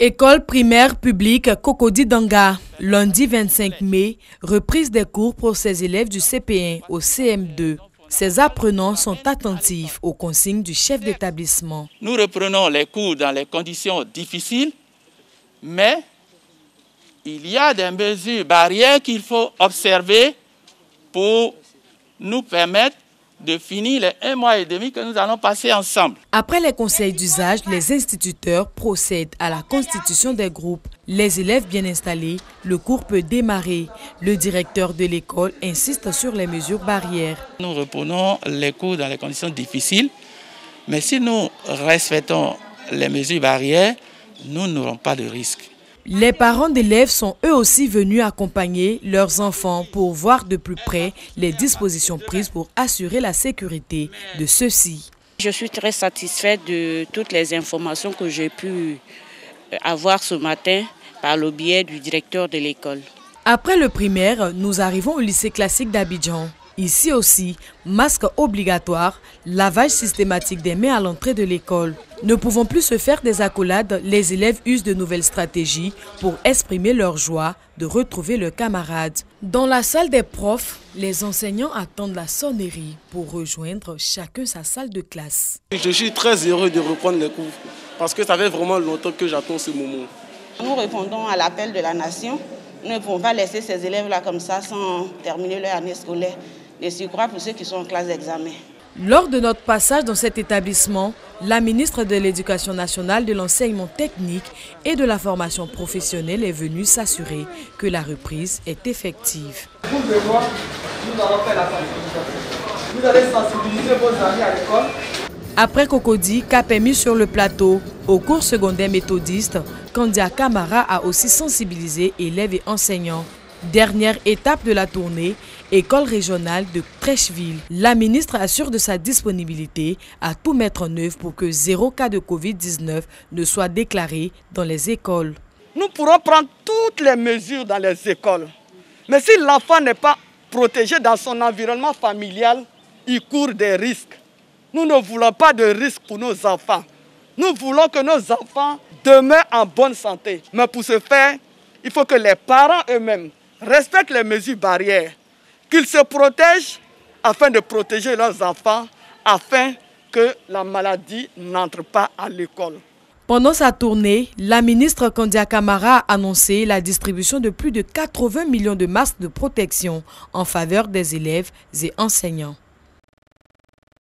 École primaire publique Cocody Danga. Lundi 25 mai, reprise des cours pour ces élèves du CP1 au CM2. Ces apprenants sont attentifs aux consignes du chef d'établissement. Nous reprenons les cours dans les conditions difficiles, mais il y a des mesures barrières qu'il faut observer pour nous permettre de finir les 1 mois et demi que nous allons passer ensemble. Après les conseils d'usage, les instituteurs procèdent à la constitution des groupes. Les élèves bien installés, le cours peut démarrer. Le directeur de l'école insiste sur les mesures barrières. Nous reprenons les cours dans les conditions difficiles, mais si nous respectons les mesures barrières, nous n'aurons pas de risque. Les parents d'élèves sont eux aussi venus accompagner leurs enfants pour voir de plus près les dispositions prises pour assurer la sécurité de ceux-ci. Je suis très satisfaite de toutes les informations que j'ai pu avoir ce matin par le biais du directeur de l'école. Après le primaire, nous arrivons au lycée classique d'Abidjan. Ici aussi, masque obligatoire, lavage systématique des mains à l'entrée de l'école. Ne pouvant plus se faire des accolades, les élèves usent de nouvelles stratégies pour exprimer leur joie de retrouver leurs camarades. Dans la salle des profs, les enseignants attendent la sonnerie pour rejoindre chacun sa salle de classe. Je suis très heureux de reprendre les cours parce que ça fait vraiment longtemps que j'attends ce moment. Nous répondons à l'appel de la nation. Nous ne pouvons pas laisser ces élèves-là comme ça sans terminer leur année scolaire. Et surcroît pour ceux qui sont en classe d'examen. Lors de notre passage dans cet établissement, la ministre de l'Éducation nationale, de l'enseignement technique et de la formation professionnelle est venue s'assurer que la reprise est effective. Pour le devoir, nous allons faire la sensibilisation. Vous allez sensibiliser vos amis à l'école. Après Cocody, cap est mis sur le plateau. Au cours secondaire méthodiste, Kandia Camara a aussi sensibilisé élèves et enseignants. Dernière étape de la tournée, école régionale de Trècheville. La ministre assure de sa disponibilité à tout mettre en œuvre pour que 0 cas de Covid-19 ne soit déclaré dans les écoles. Nous pourrons prendre toutes les mesures dans les écoles. Mais si l'enfant n'est pas protégé dans son environnement familial, il court des risques. Nous ne voulons pas de risques pour nos enfants. Nous voulons que nos enfants demeurent en bonne santé. Mais pour ce faire, il faut que les parents eux-mêmes respectent les mesures barrières, qu'ils se protègent afin de protéger leurs enfants, afin que la maladie n'entre pas à l'école. Pendant sa tournée, la ministre Kandia Camara a annoncé la distribution de plus de 80 millions de masques de protection en faveur des élèves et enseignants.